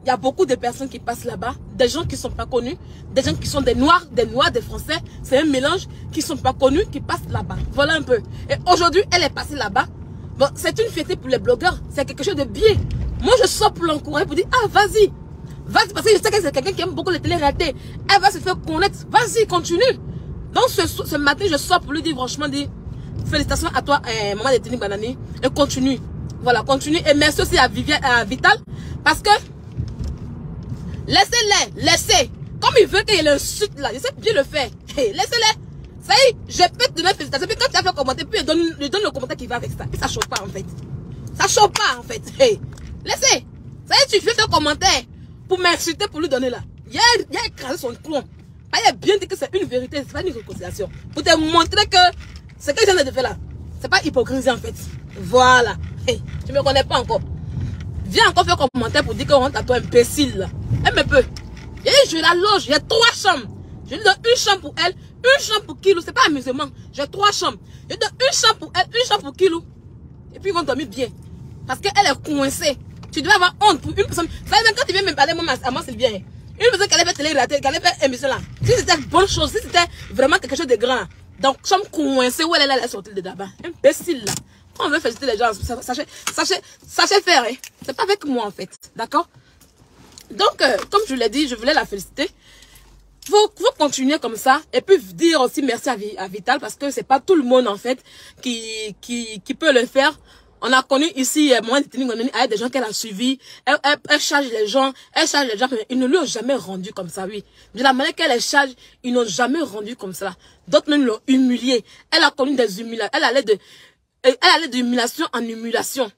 Il y a beaucoup de personnes qui passent là-bas, des gens qui ne sont pas connus, des gens qui sont des Noirs, des Français. C'est un mélange qui ne sont pas connus, qui passent là-bas. Voilà un peu. Et aujourd'hui, elle est passée là-bas. Bon, c'est une fierté pour les blogueurs. C'est quelque chose de bien. Moi, je sors pour l'encourager, pour dire, ah, vas-y. Vas-y, parce que je sais que c'est quelqu'un qui aime beaucoup les télé-réalités. Elle va se faire connaître. Vas-y, continue. Donc, ce matin, je sors pour lui dire, franchement, dire, félicitations à toi, maman de Tini Banani. Et continue. Voilà, continue. Et merci aussi à Vital. Parce que, laissez. Comme il veut qu'il l'insulte là, je sais bien le faire. Hey, laissez-les. Ça y est, je peux te donner félicitations. Puis quand tu as fait commenter, puis il donne le commentaire qui va avec ça. Et ça choque pas en fait. Ça choque pas en fait. Hey, laissez. Ça y est, tu fais un commentaire pour m'insulter, pour lui donner là. Il a écrasé son clon. Il a bien dit que c'est une vérité, c'est pas une réconciliation. Pour te montrer que ce que je viens de faire là, c'est pas hypocrisie en fait. Voilà. Hey, tu me connais pas encore. Viens encore faire un commentaire pour dire qu'on rentre à toi imbécile là. Elle me peut. Et je la loge, j'ai 3 chambres. Je lui donne une chambre pour elle, une chambre pour Kilou. C'est pas amusement. J'ai 3 chambres. Je lui donne une chambre pour elle, une chambre pour Kilou. Et puis ils vont dormir bien. Parce qu'elle est coincée. Tu dois avoir honte pour une personne. Ça veut dire quand tu viens me parler à moi, c'est bien. Une personne qui allait faire télé-réalité, qui allait faire émission là. Si c'était une bonne chose, si c'était vraiment quelque chose de grand. Donc, chambre coincée où elle est sortie de là-bas. Imbécile là. Quand on veut féliciter les gens, sachez faire. Hein. C'est pas avec moi en fait. D'accord? Donc, comme je l'ai dit, je voulais la féliciter. Faut continuer comme ça. Et puis dire aussi merci à Vital. Parce que c'est pas tout le monde en fait qui peut le faire. On a connu ici, moi, avec des gens qu'elle a suivis. Elle charge les gens. Elle charge les gens. Mais ils ne lui ont jamais rendu comme ça, oui. De la manière qu'elle les charge, ils n'ont jamais rendu comme ça. D'autres même l'ont humiliée. Elle a connu des humiliations. Elle allait d'humiliation en humiliation.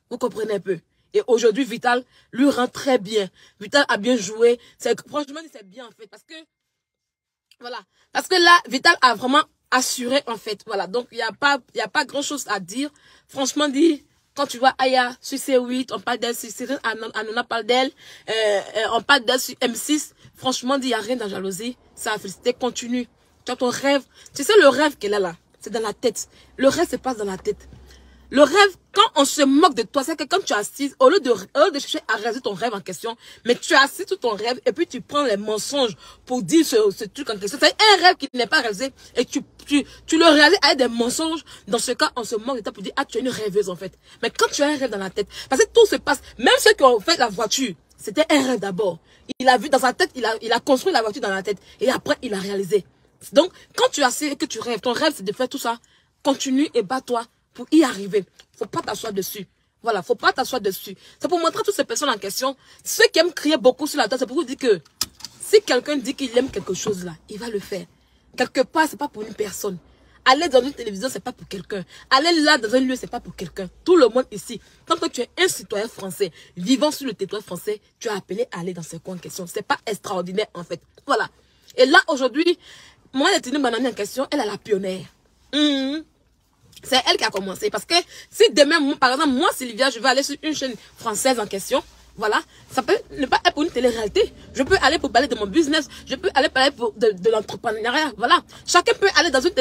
Vous comprenez un peu. Et aujourd'hui, Vital lui rend très bien. Vital a bien joué. Franchement, c'est bien en fait. Parce que, voilà. Parce que là, Vital a vraiment assuré en fait. Voilà. Donc, il n'y a pas grand chose à dire. Franchement, dit, quand tu vois Aya sur C8, on parle d'elle sur C8, Anona parle d'elle, on parle d'elle sur M6. Franchement, dit, il n'y a rien de jalousie. Ça a félicité. Continue. Tu as ton rêve. Tu sais, le rêve qu'elle a là, c'est dans la tête. Le rêve se passe dans la tête. Le rêve, quand on se moque de toi, c'est que quand tu es assise, au lieu de chercher à réaliser ton rêve en question, mais tu es assis sur ton rêve et puis tu prends les mensonges pour dire ce truc en question. C'est un rêve qui n'est pas réalisé et tu le réalises avec des mensonges. Dans ce cas, on se moque de toi pour dire, ah, tu es une rêveuse en fait. Mais quand tu as un rêve dans la tête, parce que tout se passe, même ceux qui ont fait la voiture, c'était un rêve d'abord. Il a vu dans sa tête, il a construit la voiture dans la tête et après il a réalisé. Donc, quand tu es assis et que tu rêves, ton rêve c'est de faire tout ça, continue et bats-toi pour y arriver. Faut pas t'asseoir dessus. Voilà, faut pas t'asseoir dessus. C'est pour montrer à toutes ces personnes en question. Ceux qui aiment crier beaucoup sur la tête, c'est pour vous dire que si quelqu'un dit qu'il aime quelque chose là, il va le faire. Quelque part, c'est pas pour une personne. Aller dans une télévision, c'est pas pour quelqu'un. Aller là dans un lieu, c'est pas pour quelqu'un. Tout le monde ici, tant que tu es un citoyen français, vivant sur le territoire français, tu es appelé à aller dans ce coin en question. C'est pas extraordinaire en fait. Voilà. Et là, aujourd'hui, moi, la Tini Banani en question, elle est la pionnière. C'est elle qui a commencé. Parce que si demain, par exemple, moi, Sylvia, je vais aller sur une chaîne française en question, voilà, ça peut ne pas être pour une télé-réalité. Je peux aller pour parler de mon business. Je peux aller parler de l'entrepreneuriat. Voilà. Chacun peut aller dans une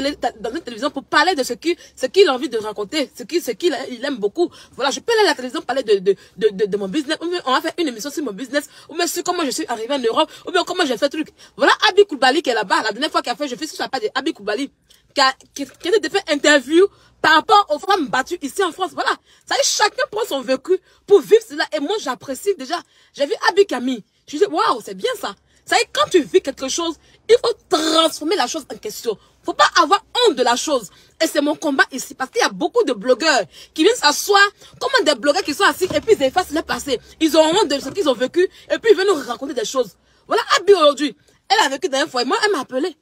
télévision pour parler de ce qu'il a envie de raconter, ce qu'il aime beaucoup. Voilà, je peux aller à la télévision parler de mon business. Ou bien on va faire une émission sur mon business. Ou bien sur comment je suis arrivé en Europe. Ou bien comment j'ai fait truc. Voilà, Abi Koulibaly qui est là-bas. La dernière fois qu'elle a fait, je fais sur la page de Abi Koulibaly. Qui a fait interview par rapport aux femmes battues ici en France. Voilà. Ça y est, chacun prend son vécu pour vivre cela. Et moi, j'apprécie déjà. J'ai vu Abi Camille. Je dis, waouh, c'est bien ça. Ça y est, quand tu vis quelque chose, il faut transformer la chose en question. Faut pas avoir honte de la chose. Et c'est mon combat ici. Parce qu'il y a beaucoup de blogueurs qui viennent s'asseoir comme des blogueurs qui sont assis et puis ils effacent leur passé. Ils ont honte de ce qu'ils ont vécu et puis ils viennent nous raconter des choses. Voilà, Abi aujourd'hui. Elle a vécu dans un foyer. Moi, elle m'a appelé.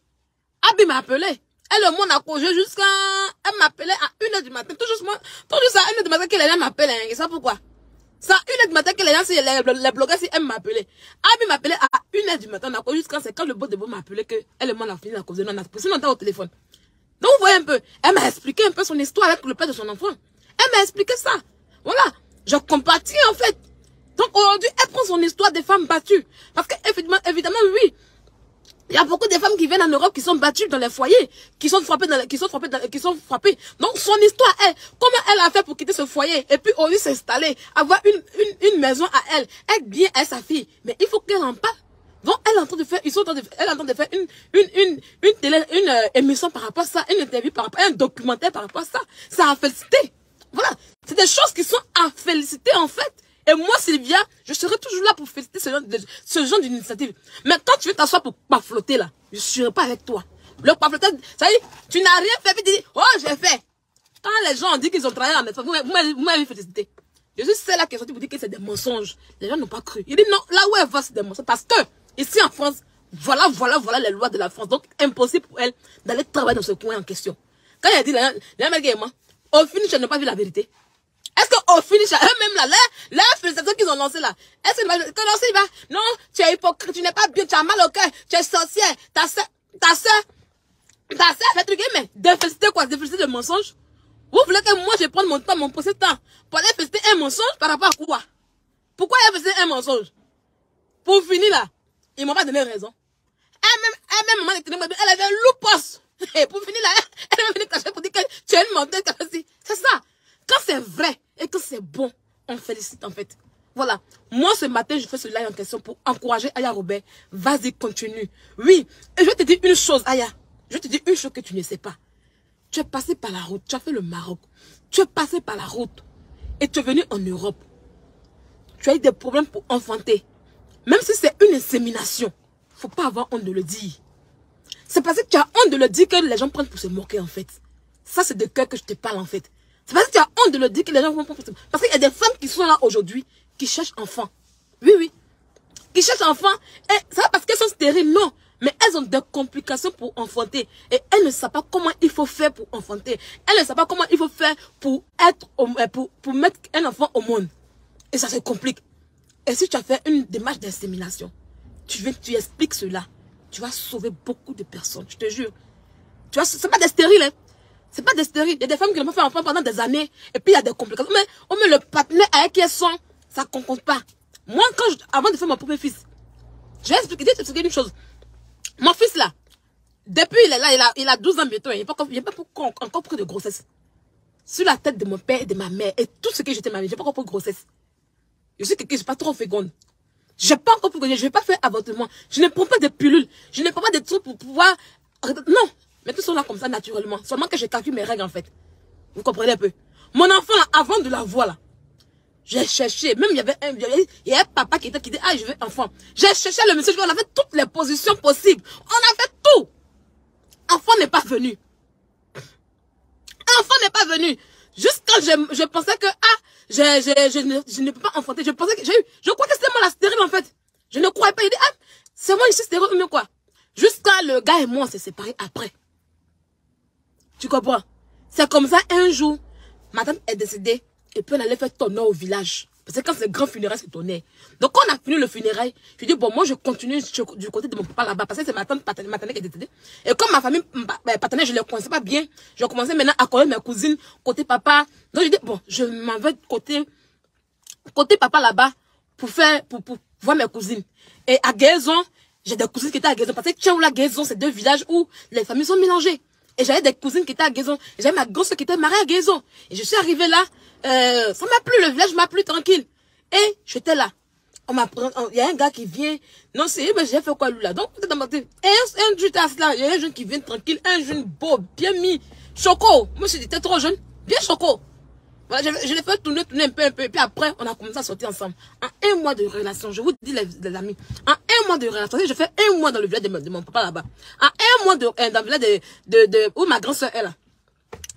Abi m'a appelé. Elle, le monde a causé jusqu'à... Elle m'appelait à 1h du matin. Tout juste à 1h du matin qu'elle m'appelle. Hein. Et ça pourquoi? C'est à 1h du matin qu'elle est les blogueurs, si elle m'appelait. Abi m'appelait à 1h du matin. On a causé jusqu'à... C'est quand le beau de beau m'a appelé que elle et moi on a fini la cause. On a passé longtemps au téléphone. Donc vous voyez un peu. Elle m'a expliqué un peu son histoire avec le père de son enfant. Elle m'a expliqué ça. Voilà. Je compatis en fait. Donc aujourd'hui, elle prend son histoire des femmes battues. Parce que évidemment, oui. Il y a beaucoup de femmes qui viennent en Europe, qui sont battues dans les foyers, qui sont frappées. Donc, son histoire, elle, comment elle a fait pour quitter ce foyer, et puis, au lieu de s'installer, avoir une maison à elle, être bien à sa fille. Mais il faut qu'elle en parle. Donc, elle est en train de faire, elle est en train de faire une émission par rapport à ça, une interview par rapport à un documentaire par rapport à ça. C'est à féliciter. Voilà. C'est des choses qui sont à féliciter, en fait. Et moi, Sylvia, je serai toujours là pour féliciter ce genre d'initiative. Mais quand tu veux t'asseoir pour pafloter là, je ne serai pas avec toi. Le paflotage, ça y est, tu n'as rien fait, puis tu dis, oh, j'ai fait. Quand les gens ont dit qu'ils ont travaillé en métropole, vous m'avez félicité. Je suis celle-là qui est sortie pour dire que c'est des mensonges. Les gens n'ont pas cru. Il dit non, là où elle va, c'est des mensonges. Parce que, ici en France, voilà les lois de la France. Donc, impossible pour elle d'aller travailler dans ce coin en question. Quand elle a dit, les mecs et moi, au finish, elle n'a pas vu la vérité. Est-ce qu'au finish, eux-mêmes là, la félicitations qu'ils ont lancée là, est-ce que il va, non, tu es hypocrite, tu n'es pas bien, tu as mal au cœur, tu es sorcière, ta soeur, fait truc, mais déféliciter quoi, déféliciter le mensonge? Vous voulez que moi je prenne mon temps, mon précieux temps, pour aller féliciter un mensonge par rapport à quoi? Pourquoi elle a félicité un mensonge? Pour finir là, ils m'ont pas donné raison. Elle-même, elle avait un loupos. Et pour finir là, elle m'a venu cacher pour dire que tu es une menteuse. C'est ça. Quand c'est vrai et que c'est bon, on félicite en fait. Voilà. Moi, ce matin, je fais ce live en question pour encourager Aya Robert. Vas-y, continue. Oui. Et je vais te dire une chose, Aya. Je vais te dire une chose que tu ne sais pas. Tu es passé par la route. Tu as fait le Maroc. Tu es passé par la route. Et tu es venu en Europe. Tu as eu des problèmes pour enfanter. Même si c'est une insémination, il ne faut pas avoir honte de le dire. C'est parce que tu as honte de le dire que les gens prennent pour se moquer en fait. Ça, c'est de cœur que je te parle en fait. C'est parce que tu as honte de le dire que les gens vont prendre pour se moquer. Parce qu'il y a des femmes qui sont là aujourd'hui, qui cherchent enfants. Oui, oui. Qui cherchent enfants. Et ça parce qu'elles sont stériles, non. Mais elles ont des complications pour enfanter. Et elles ne savent pas comment il faut faire pour enfanter. Elles ne savent pas comment il faut faire pour mettre un enfant au monde. Et ça se complique. Et si tu as fait une démarche d'insémination, tu expliques cela. Tu vas sauver beaucoup de personnes, je te jure. Tu vois, c'est pas des stériles, hein. C'est pas des stériles. Il y a des femmes qui l'ont fait enfant pendant des années. Et puis il y a des complications. Mais le partenaire avec qui elles sont, ça ne compte pas. Moi, avant de faire mon premier fils, je vais expliquer une chose. Mon fils là, depuis il est là, il a 12 ans bientôt. Il n'y a pas encore pris de grossesse. Sur la tête de mon père et de ma mère. Et tout ce que j'étais ma vie, je n'ai pas encore pris de grossesse. Je sais que je ne suis pas trop féconde. Je n'ai pas encore pris de grossesse. Je ne vais pas faire avortement. Je ne prends pas de pilules. Je ne prends pas de trucs pour pouvoir... Non. Mais tout sont là comme ça naturellement. Seulement que je calcule mes règles en fait. Vous comprenez un peu. Mon enfant là, avant de la voir là, j'ai cherché. Même il y avait un papa qui dit, ah je veux enfant. J'ai cherché le monsieur, on a fait toutes les positions possibles. On a fait tout. Enfant n'est pas venu. Enfant n'est pas venu. Juste quand je pensais que, je ne peux pas enfanter. Je pensais que je crois que c'était moi la stérile en fait. Je ne croyais pas. Il dit, ah, c'est moi ici stérile ou mieux quoi. Jusqu'à le gars et moi on s'est séparés après. Tu comprends? C'est comme ça, un jour, ma tante est décédée, et puis on allait faire tonnerre au village. Parce que quand c'est grand funérail, c'est tonnerre. Donc quand on a fini le funérail, je dis, bon, moi je continue du côté de mon papa là-bas, parce que c'est ma tante paternelle qui est décédée. Et comme ma famille paternelle, je ne les connaissais pas bien, je commençais maintenant à connaître mes cousines, côté papa. Donc je dis, bon, je m'en vais côté papa là-bas, pour voir mes cousines. Et à Guézon, j'ai des cousines qui étaient à Guézon, parce que Tchaoula, Guézon, c'est deux villages où les familles sont mélangées. Et j'avais des cousines qui étaient à Guézon. J'avais ma grosse qui était mariée à Guézon. Et je suis arrivée là. Ça m'a plu, le village m'a plu tranquille. Et j'étais là. Il y a un gars qui vient. Non, c'est mais j'ai fait quoi lui là. Donc, peut-être dans ma tête. Et un jeune là. Il y a un jeune qui vient tranquille. Un jeune beau, bien mis. Choco. Moi, j'étais trop jeune. Bien choco. Voilà, je l'ai fait tourner un peu. Et puis après, on a commencé à sortir ensemble. En un mois de relation, je vous dis les amis. En un mois de relation, je fais un mois dans le village de mon papa là-bas. En un mois dans le village où ma grand-soeur est là.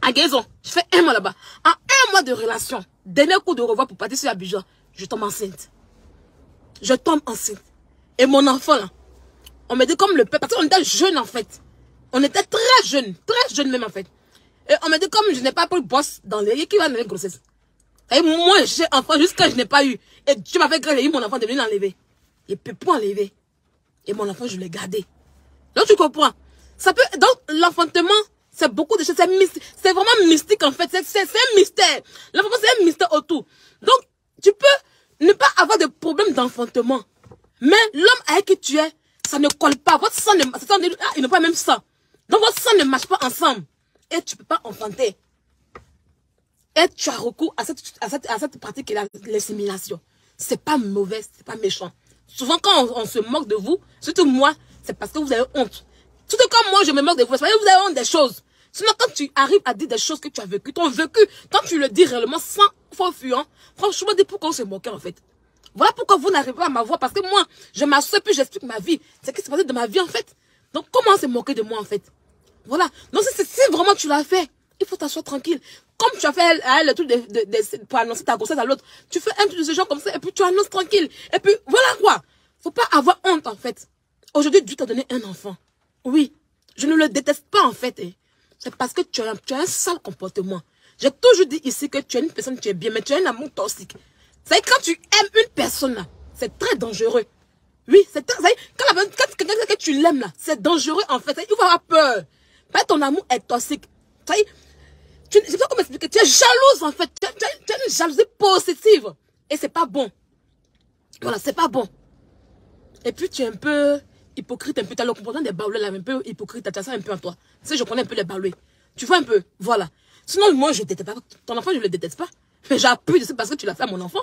À Guézon, je fais un mois là-bas. En un mois de relation, dernier coup de revoir pour partir sur Abidjan, je tombe enceinte. Je tombe enceinte. Et mon enfant là, on me dit comme le père, parce qu'on était jeunes en fait. On était très jeunes même en fait. Et on me dit comme je n'ai pas pris bosse dans les qui va donner grossesse. Et moi, j'ai enfant jusqu'à je n'ai pas eu. Et tu m'as fait grâce, j'ai eu mon enfant de venir l'enlever. Il ne peut pas enlever. Et mon enfant, je l'ai gardé. Donc tu comprends. Ça peut, donc l'enfantement, c'est beaucoup de choses. C'est vraiment mystique en fait. C'est un mystère. L'enfantement, c'est un mystère autour. Donc, tu peux ne pas avoir de problème d'enfantement. Mais l'homme avec qui tu es, ça ne colle pas. Votre sang ne, il n'a pas le même sang. Donc votre sang ne marche pas ensemble. Et tu ne peux pas enfanter. Et tu as recours à cette pratique qui est l'insémination. C'est pas mauvais, c'est pas méchant. Souvent quand on se moque de vous, surtout moi, c'est parce que vous avez honte. Surtout quand moi je me moque de vous, c'est parce que vous avez honte des choses. Sinon quand tu arrives à dire des choses que tu as vécues, ton vécu, quand tu le dis réellement sans faux fuyant, franchement, dis pourquoi on se moquait en fait. Voilà pourquoi vous n'arrivez pas à m'avoir, parce que moi, je m'assois puis j'explique ma vie. C'est ce qui s'est passé dans ma vie en fait. Donc comment se moquer de moi en fait? Voilà. Donc si vraiment tu l'as fait, il faut t'asseoir tranquille. Comme tu as fait le truc pour annoncer ta grossesse à l'autre, tu fais un truc de ce genre comme ça et puis tu annonces tranquille. Et puis voilà quoi. Faut pas avoir honte en fait. Aujourd'hui, Dieu t'a donné un enfant. Oui. Je ne le déteste pas en fait. C'est parce que tu as un sale comportement. J'ai toujours dit ici que tu es une personne, tu es bien, mais tu as un amour toxique. C'est quand tu aimes une personne là, c'est très dangereux. Oui, c'est quand quelqu'un que tu l'aimes là, c'est dangereux en fait. Il faut avoir peur. Parce que ton amour est toxique. Je ne sais pas comment expliquer. Tu es jalouse en fait. Tu as une jalousie possessive. Et c'est pas bon. Voilà, c'est pas bon. Et puis tu es un peu hypocrite, un peu. Tu as le comportement des baoulés là, un peu hypocrite. Tu as ça un peu en toi. Tu sais, je connais un peu les baoulés. Tu vois un peu. Voilà. Sinon, moi, je ne déteste pas. Ton enfant, je ne le déteste pas. Mais j'appuie dessus parce que tu l'as fait à mon enfant.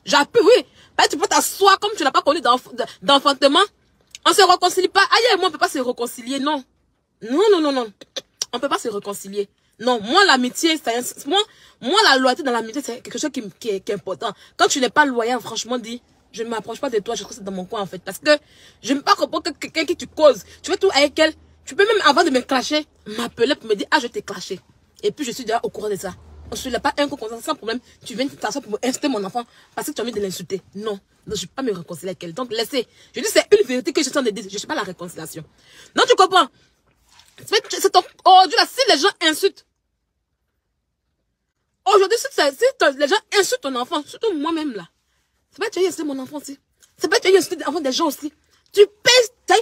J'appuie, oui. Ben, tu peux t'asseoir comme tu n'as pas connu d'enfantement. On ne se réconcilie pas. Aïe, moi, on ne peut pas se réconcilier. Non. Non. On ne peut pas se réconcilier. Non, moi, l'amitié, moi, la loyauté dans l'amitié, c'est quelque chose qui est important. Quand tu n'es pas loyal, franchement, dis, je ne m'approche pas de toi, je reste dans mon coin, en fait. Parce que je n'aime pas comprendre que quelqu'un qui tu causes, tu veux tout avec elle, tu peux même, avant de me clasher, m'appeler pour me dire, ah, je t'ai clashé. Et puis, je suis déjà au courant de ça. On ne se l'a pas un coup comme ça, sans problème. Tu viens t'asseoir pour insulter mon enfant parce que tu as envie de l'insulter. Non, je ne vais pas me réconcilier avec elle. Donc, laissez. Je dis, c'est une vérité que je suis en train de dire. Je ne sais pas la réconciliation. Non, tu comprends? C'est ton... Aujourd'hui, là, si les gens insultent, aujourd'hui, si les gens insultent ton enfant, surtout moi-même, là, c'est pas que tu as insulté mon enfant aussi. C'est pas que tu as insulté l'enfant des gens aussi. Tu payes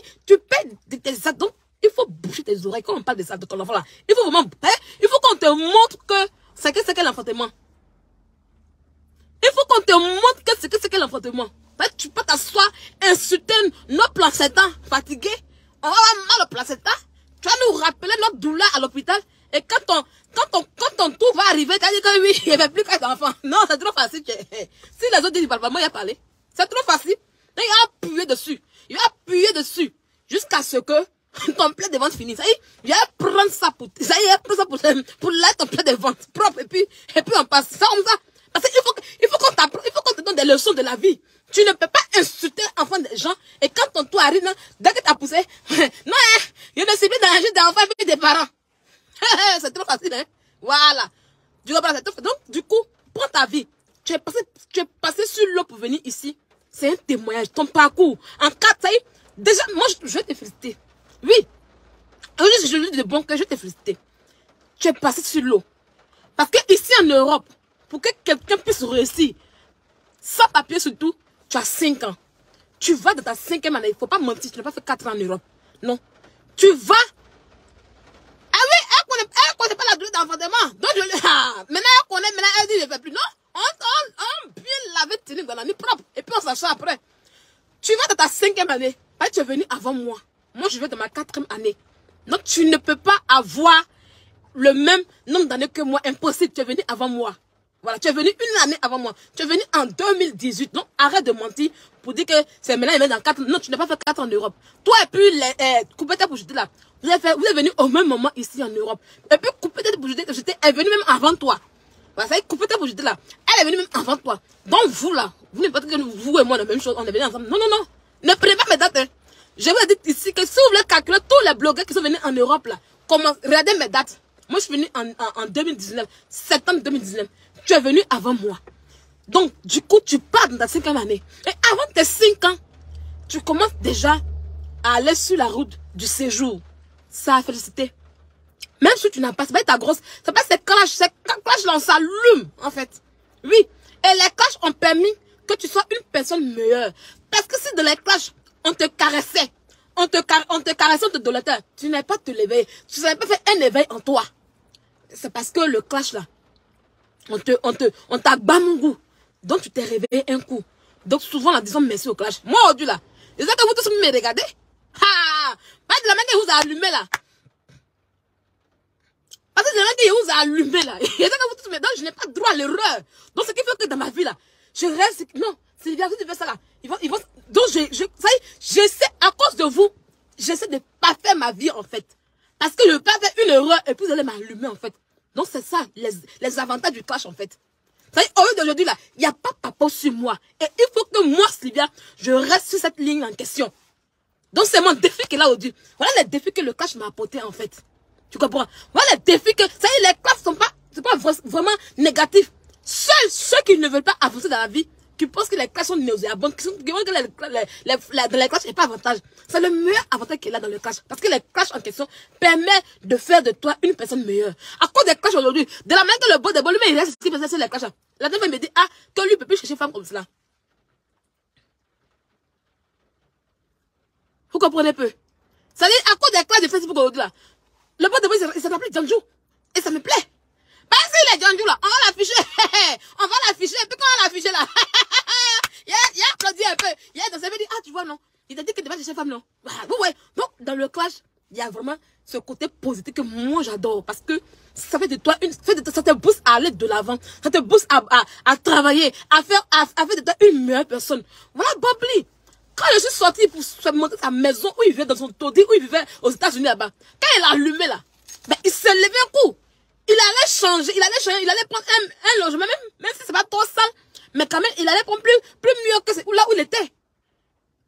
tes actes. Donc, il faut boucher tes oreilles quand on parle de ça, de ton enfant, là. Il faut vraiment... il faut qu'on te montre que c'est que l'enfantement. Il faut qu'on te montre que c'est que l'enfantement. Tu peux t'asseoir, insulter nos placentas fatigués. On va avoir mal au placenta. Tu vas nous rappeler notre douleur à l'hôpital. Et quand ton tour va arriver, tu vas dire que oui, il n'y avait plus qu'un enfant. Non, c'est trop facile. Si les autres disent, moi, il a parlé. C'est trop facile. Donc, il va appuyer dessus. Il va appuyer dessus. Jusqu'à ce que ton plat de vente finisse. Il va prendre ça pour l'aide ton plat de vente propre. Et puis on passe ça comme ça. Parce qu'il faut qu'on te donne des leçons de la vie. Tu ne peux pas insulter l'enfant des gens. Et quand ton tour arrive, dès que tu as poussé, non, il y a des cibles danger des enfants et des parents. C'est trop facile, hein. Voilà. Du coup, donc, du coup, prends ta vie. Tu es passé sur l'eau pour venir ici. C'est un témoignage. Ton parcours. En 4, ça y est. Déjà, moi, je vais te féliciter. Oui. Aujourd'hui, je lui dis de bon cœur, je vais te féliciter. Tu es passé sur l'eau. Parce que ici en Europe, pour que quelqu'un puisse réussir, sans papier surtout, tu as 5 ans. Tu vas dans ta 5e année. Il ne faut pas mentir, tu n'as pas fait 4 ans en Europe. Non. Tu vas. Ah oui, elle connaît pas la durée d'enfantement. Donc je lui maintenant elle connaît, maintenant elle dit je ne fais plus. Non. On bien laver tenir dans la nuit propre. Et puis on s'achète après. Tu vas dans ta 5e année. Tu es venu avant moi. Moi je vais dans ma 4e année. Donc tu ne peux pas avoir le même nombre d'années que moi. Impossible. Tu es venu avant moi. Voilà, tu es venu une année avant moi. Tu es venu en 2018. Donc, arrête de mentir pour dire que c'est maintenant, il est dans 4 ans. Non, tu n'as pas fait 4 ans en Europe. Toi et puis, Coupé-Tête pour jeter là. Vous êtes venus au même moment ici en Europe. Et puis, Coupé-Tête pour jeter est venue même avant toi. Voilà, ça y est, Coupé-Tête pour jeter là. Elle est venue même avant toi. Donc, vous là, vous n'êtes pas que vous et moi, la même chose. On est venus ensemble. Non. Ne prenez pas mes dates. Hein. Je vous ai dit ici que si vous voulez calculer tous les blogueurs qui sont venus en Europe là, regardez mes dates. Moi, je suis venue en 2019, septembre 2019. Tu es venu avant moi. Donc, du coup, tu pars dans ta 5e année. Et avant tes 5 ans, tu commences déjà à aller sur la route du séjour. Ça a félicité. Même si tu n'as pas, c'est pas ta grosse, c'est pas ces clashs là, on s'allume, en fait. Oui. Et les clashs ont permis que tu sois une personne meilleure. Parce que si de les clashs, on te caressait, on te caressait, on te dolotait, tu n'avais pas te lever, tu n'avais pas fait un éveil en toi. C'est parce que le clash là, on t'a bamou. Donc tu t'es réveillé un coup. Donc souvent là, disons merci au clash. Moi aujourd'hui là, je sais que vous tous me regardez. Pas de la main qui vous a allumé là. Parce que c'est la main qui vous a allumé là. Donc je n'ai pas droit à l'erreur. Donc ce qui fait que dans ma vie là, je reste. Non, c'est bien que tu fais ça là. Ils vont, donc ça y est, j'essaie, à cause de vous, j'essaie de pas faire ma vie en fait. Parce que je ne veux pas faire une erreur et puis vous allez m'allumer en fait. Donc c'est ça, les avantages du clash en fait. Ça y est, au lieu d'aujourd'hui là, il n'y a pas papa sur moi. Et il faut que moi, Sylvia, je reste sur cette ligne en question. Donc c'est mon défi qui est là aujourd'hui. Voilà les défis que le clash m'a apporté en fait. Tu comprends? Voilà les défis que, ça y est, les clashs sont pas, c'est pas vraiment négatif. Seuls ceux qui ne veulent pas avancer dans la vie, qui pensent que les clashs sont nauséabondes, qui pensent que les clashs n'est pas avantage. C'est le meilleur avantage qu'il y a dans le clash. Parce que les clashs en question permettent de faire de toi une personne meilleure. À cause des clashs aujourd'hui, de la manière que le beau de lui-même, il reste ce qui faisait sur les clashs. La dame me dit, ah, que lui ne peut plus chercher une femme comme cela. Vous comprenez peu? Ça veut dire, à cause des clashs de Facebook aujourd'hui là, le beau de il s'appelle Djanjou. Et ça me plaît. Parce que les Djanjou là, on va l'afficher. On va l'afficher. Et puis quand on va l'afficher là, il a applaudi un peu. Il a dansé, il dit, ah, tu vois, non. Il t'a dit que tu vas chercher une femme, non. Ouais. Donc, dans le clash, il y a vraiment ce côté positif que moi j'adore. Parce que ça fait de toi ça te booste à aller de l'avant. Ça te booste à travailler, à faire de toi une meilleure personne. Voilà, Bobli. Quand je suis sortie pour se montrer sa maison où il vivait dans son taudis, où il vivait aux États-Unis là-bas, quand il a allumé là, ben, il s'est levé un coup. Il allait changer, il allait prendre un logement, même si c'est pas trop sale, mais quand même, il allait prendre plus mieux que là où il était.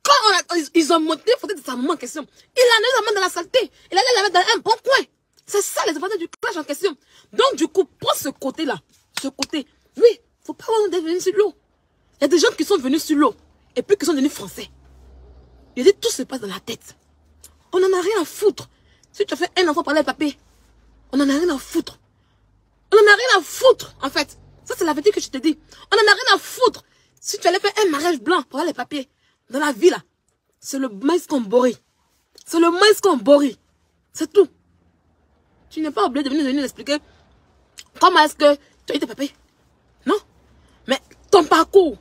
Quand ils ont monté les photos de sa maman en question, il a mis la main dans la saleté, il allait la mettre dans un bon coin. C'est ça les avantages du clash en question. Donc du coup, prends ce côté-là, oui, faut pas avoir venir sur l'eau. Il y a des gens qui sont venus sur l'eau, et puis qui sont devenus français. Il dit, tout se passe dans la tête. On n'en a rien à foutre. Si tu as fait un enfant par les papiers, on n'en a rien à foutre. On n'en a rien à foutre, en fait. Ça, c'est la vérité que je te dis. On n'en a rien à foutre. Si tu allais faire un mariage blanc pour avoir les papiers, dans la vie, là, c'est le maïs qu'on borit. C'est le maïs qu'on borit. C'est tout. Tu n'es pas obligé de venir expliquer comment est-ce que tu as eu tes papiers. Non. Mais ton parcours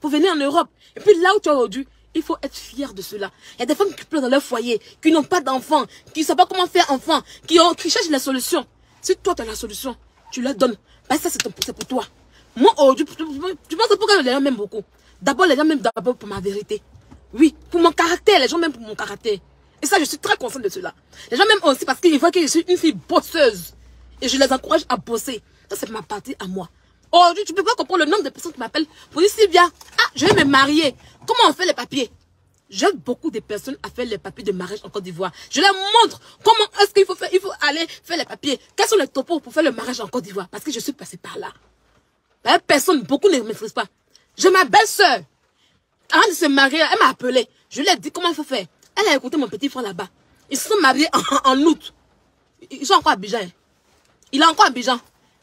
pour venir en Europe, et puis là où tu es aujourd'hui, il faut être fier de cela. Il y a des femmes qui pleurent dans leur foyer, qui n'ont pas d'enfants, qui ne savent pas comment faire enfant, qui cherchent la solution. Si toi tu as la solution, tu leur donnes. Ben ça c'est pour toi. Moi aujourd'hui, tu penses pourquoi les gens m'aiment beaucoup? D'abord les gens m'aiment d'abord pour ma vérité. Oui, pour mon caractère, les gens m'aiment pour mon caractère. Et ça je suis très consciente de cela. Les gens m'aiment aussi parce qu'ils voient que je suis une fille bosseuse. Et je les encourage à bosser. Ça c'est ma partie à moi. Aujourd'hui, tu peux pas comprendre le nombre de personnes qui m'appellent pour dire Sylvia, ah, je vais me marier. Comment on fait les papiers? J'aide beaucoup de personnes à faire les papiers de mariage en Côte d'Ivoire. Je leur montre comment est-ce qu'il faut faire. Il faut aller faire les papiers. Quels sont les topos pour faire le mariage en Côte d'Ivoire? Parce que je suis passée par là. Ben, personne, beaucoup ne maîtrisent pas. J'ai ma belle-sœur. Avant de se marier, elle m'a appelé. Je lui ai dit comment il faut faire. Elle a écouté mon petit frère là-bas. Ils se sont mariés en août. Ils sont encore à Abidjan. Il est encore à Abidjan.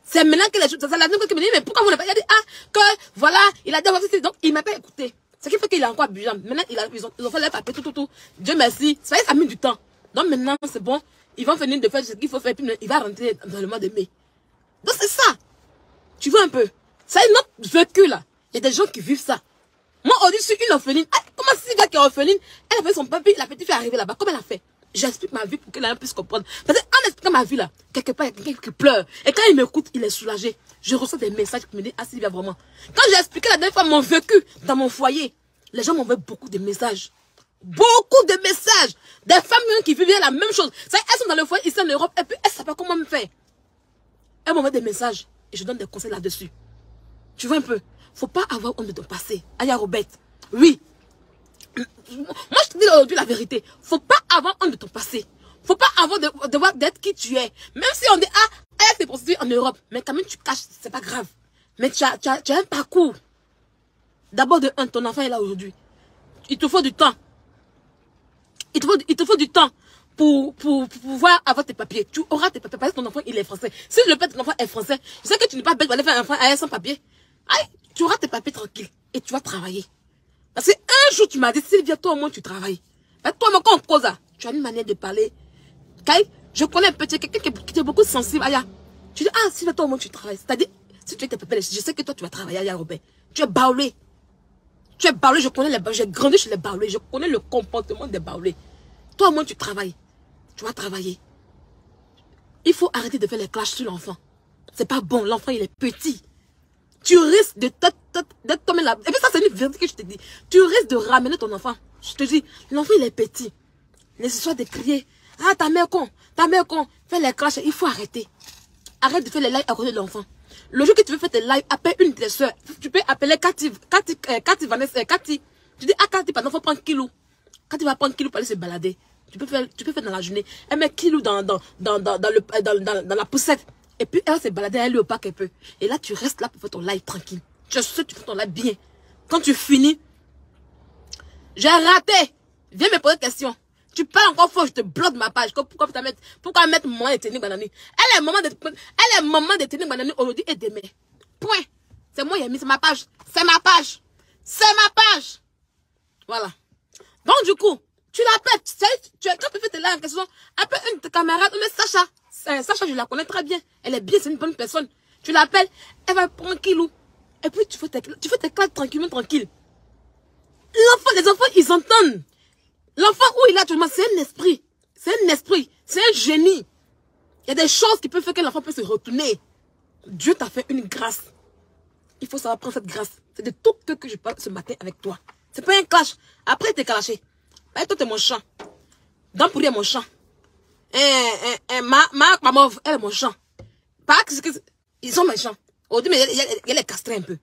C'est maintenant que les choses, c'est la qui me dit, mais pourquoi vous n'avez pas, il a dit, ah, que, voilà, il a dit, donc, il m'a pas écouté. Ce qui fait qu'il est encore à Abidjan. Maintenant, ils ont fait les papiers, tout. Dieu merci. Ça a mis du temps. Donc maintenant, c'est bon. Ils vont venir de faire ce qu'il faut faire, puis il va rentrer dans le mois de mai. Donc c'est ça. Tu vois un peu. Ça est notre vécu là. Il y a des gens qui vivent ça. Moi, aujourd'hui, je suis une orpheline. Ah, comment Sylvia qui est orpheline, elle a fait son papier, la petite fille est arrivée là-bas. Comment elle a fait? J'explique ma vie pour qu'elle puisse comprendre. Parce qu'en expliquant ma vie là, quelque part, il y a quelqu'un qui pleure. Et quand il m'écoute, il est soulagé. Je reçois des messages qui me disent, ah Sylvia, vraiment. Quand j'ai expliqué la dernière fois mon vécu dans mon foyer, les gens m'envoient beaucoup de messages. Beaucoup de messages. Des femmes qui vivent la même chose. Elles sont dans le foyer ici en Europe et puis elles ne savent pas comment me faire. Elles m'envoient des messages et je donne des conseils là-dessus. Tu vois un peu. Faut pas avoir honte de ton passé. Aya Robert. Oui. Moi, je te dis aujourd'hui la vérité. Faut pas avoir honte de ton passé. Faut pas avoir devoir d'être qui tu es. Même si on dit, ah, elle s'est prostituée en Europe. Mais quand même, tu caches, c'est pas grave. Mais tu as un parcours. D'abord de un, ton enfant est là aujourd'hui. Il te faut du temps. Il te faut du temps pour pouvoir avoir tes papiers. Tu auras tes papiers parce que ton enfant, il est français. Si le père de ton enfant est français, je sais que tu n'es pas bête pour aller faire un enfant sans papier. Aïe, tu auras tes papiers tranquilles et tu vas travailler. Parce qu'un jour, tu m'as dit, Sylvia, toi au moins, tu travailles. Mais toi, quand on cause, tu as une manière de parler. Kai, je connais un petit quelqu'un qui est beaucoup sensible. Aya. Tu dis, ah, Sylvia, toi au moins, tu travailles. C'est-à-dire, si tu es tes papiers, je sais que toi, tu vas travailler, Aya Robert. Tu es baoulé. Tu es baoulé, je connais les baoulés. J'ai grandi chez les baoulés. Je connais le comportement des baoulés. Toi, moi, tu travailles. Tu vas travailler. Il faut arrêter de faire les clashs sur l'enfant. C'est pas bon. L'enfant, il est petit. Tu risques d'être comme la... Et puis ça, c'est une vérité que je te dis. Tu risques de ramener ton enfant. Je te dis, l'enfant, il est petit. Les histoires de crier. Ah, ta mère con. Ta mère con. Fais les clashs. Il faut arrêter. Arrête de faire les lives à côté de l'enfant. Le jour que tu veux faire tes lives, appelle une de tes soeurs. Tu peux appeler Cathy, Vanessa, Cathy. Tu dis, ah, Cathy, par exemple, faut prendre Kilo. Quand tu vas prendre Kilo pour aller se balader, tu peux faire dans la journée. Elle met Kilo dans la poussette. Et puis, elle va se balader, elle est au parc un peu. Et là, tu restes là pour faire ton live tranquille. Tu sais, tu fais ton live bien. Quand tu finis, j'ai raté. Viens me poser des questions. Tu parles encore faux, je te bloque ma page. Pourquoi mettre maman de tenir banani? Elle est maman de tenir banani aujourd'hui et demain. Point. C'est moi qui ai mis, c'est ma page. C'est ma page. C'est ma page. Voilà. Donc du coup, tu l'appelles. Quand tu fais tes lives en question, appelle une de tes camarades. Mais Sacha, je la connais très bien. Elle est bien, c'est une bonne personne. Tu l'appelles, elle va prendre Kilo. Et puis tu fais tes classes tranquillement, tranquille. Les enfants, ils entendent. L'enfant où il est actuellement, c'est un esprit. C'est un esprit. C'est un génie. Il y a des choses qui peuvent faire que l'enfant peut se retourner. Dieu t'a fait une grâce. Il faut savoir prendre cette grâce. C'est de tout que je parle ce matin avec toi. C'est pas un clash. Après, t'es clashé. Bah, toi, t'es mon champ. Dans pour dire mon champ. Maman, elle est mon champ. Ils sont méchants. Au début, il y a les castrés un peu.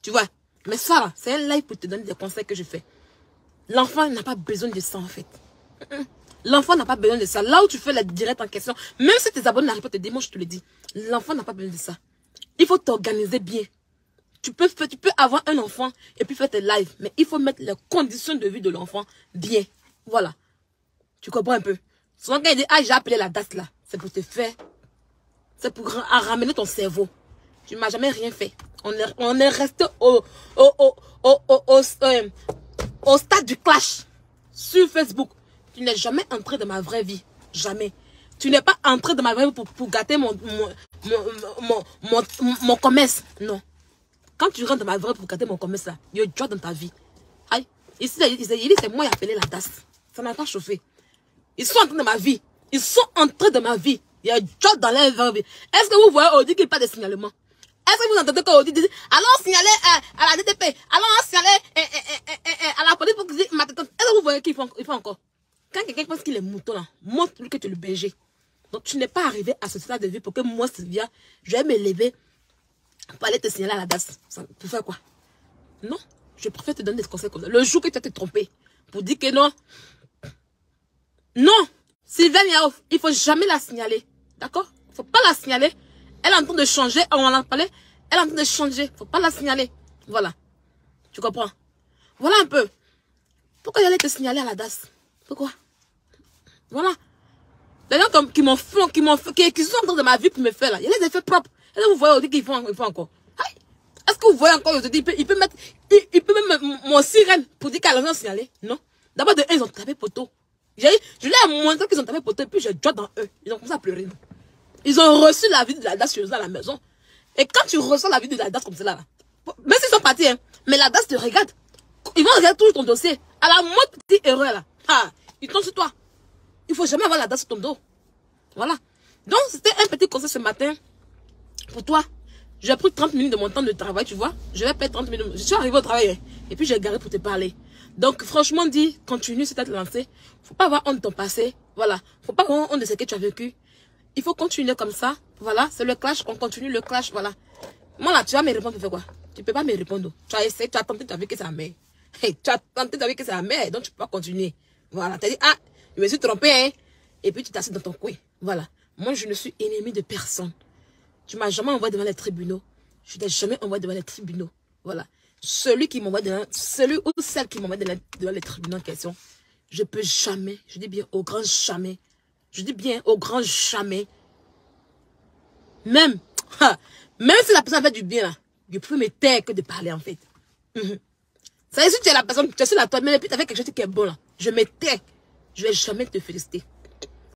Tu vois. Mais ça, là, c'est un live pour te donner des conseils que je fais. L'enfant n'a pas besoin de ça, en fait. L'enfant n'a pas besoin de ça. Là où tu fais la directe en question, même si tes abonnés n'arrivent pas à te dire, moi, je te le dis. L'enfant n'a pas besoin de ça. Il faut t'organiser bien. Tu peux avoir un enfant et puis faire tes lives. Mais il faut mettre les conditions de vie de l'enfant bien. Voilà. Tu comprends un peu. Souvent, quand il dit, ah, j'ai appelé la date là. C'est pour te faire. C'est pour ramener ton cerveau. Tu m'as jamais rien fait. On est resté au stade du clash sur Facebook. Tu n'es jamais entré dans ma vraie vie. Jamais. Tu n'es pas entré dans ma vraie vie pour gâter mon commerce. Non. Quand tu rentres dans ma vraie vie pour gâter mon commerce, là, il y a joie dans ta vie. Aïe. Ici, il dit c'est moi qui ai appelé la DAS. Ça n'a pas chauffé. Ils sont entrés dans ma vie. Ils sont entrés dans ma vie. Il y a joie dans leur vraie vie. Est-ce que vous voyez Audi qu'il n'y a pas de signalement? Est-ce que vous entendez quand Audi dit allons signaler à la DTP, allons signaler à la police pour que est-ce que vous voyez qu'il faut encore? Quand quelqu'un pense qu'il est mouton là, montre-lui que tu es le berger. Donc tu n'es pas arrivé à ce stade de vie pour que moi, Sylvia, je vais me lever pour aller te signaler à la DAS. Pour faire quoi? Non, je préfère te donner des conseils comme ça. Le jour que tu vas te tromper, pour dire que non, Sylvia Niaouf, il ne faut jamais la signaler. D'accord? Il ne faut pas la signaler. Elle est en train de changer, on en a parlé. Elle est en train de changer, il ne faut pas la signaler. Voilà. Tu comprends? Voilà un peu. Pourquoi j'allais te signaler à la DAS? Pourquoi? Voilà. Les gens qui m'ont fait, qui sont en train de ma vie pour me faire là. Il y a des effets propres. Et là, vous voyez aujourd'hui qu'ils font encore. Est-ce que vous voyez encore aujourd'hui, il peut mettre mon sirène pour dire qu'elle a signalé? Non. D'abord, ils ont tapé poteau. Je leur ai montré qu'ils ont tapé poteau et puis j'ai joué dans eux. Ils ont commencé à pleurer. Ils ont reçu la vie de la DAS chez eux à la maison. Et quand tu reçois la vie de la DAS comme cela, même s'ils sont partis, hein, mais la DAS te regarde. Ils vont regarder toujours ton dossier. À la moindre petite erreur là, ils tombent sur toi. Il ne faut jamais avoir la DAS sur ton dos. Voilà. Donc, c'était un petit conseil ce matin pour toi. J'ai pris 30 minutes de mon temps de travail, tu vois. Je vais perdre 30 minutes. Je suis arrivé au travail, hein, et puis j'ai garé pour te parler. Donc, franchement dit, continue si tu as lancé. Faut pas avoir honte de ton passé. Voilà. Faut pas avoir honte de ce que tu as vécu. Il faut continuer comme ça. Voilà. C'est le clash. On continue le clash. Voilà. Moi, là, tu vas me répondre pour faire quoi? Tu peux pas me répondre. Tu as essayé, tu as tenté, tu as vu que c'est la mère. Hey, tu as tenté, tu as vu que c'est la mère. Donc, tu peux pas continuer. Voilà. Tu as dit, ah, je me suis trompé, hein. Et puis, tu t'assieds dans ton coin. Voilà. Moi, je ne suis ennemi de personne. Tu m'as jamais envoyé devant les tribunaux. Je t'ai jamais envoyé devant les tribunaux. Voilà. Celui ou celle qui m'envoie devant les tribunaux en question, je peux jamais, je dis bien au grand jamais, je dis bien au grand jamais, même si la personne fait du bien, là, je peux me taire que de parler en fait. Ça veut dire, si tu es la personne, tu es sur la toile, mais puis tu as fait quelque chose qui est bon là, je me tais, je vais jamais te féliciter.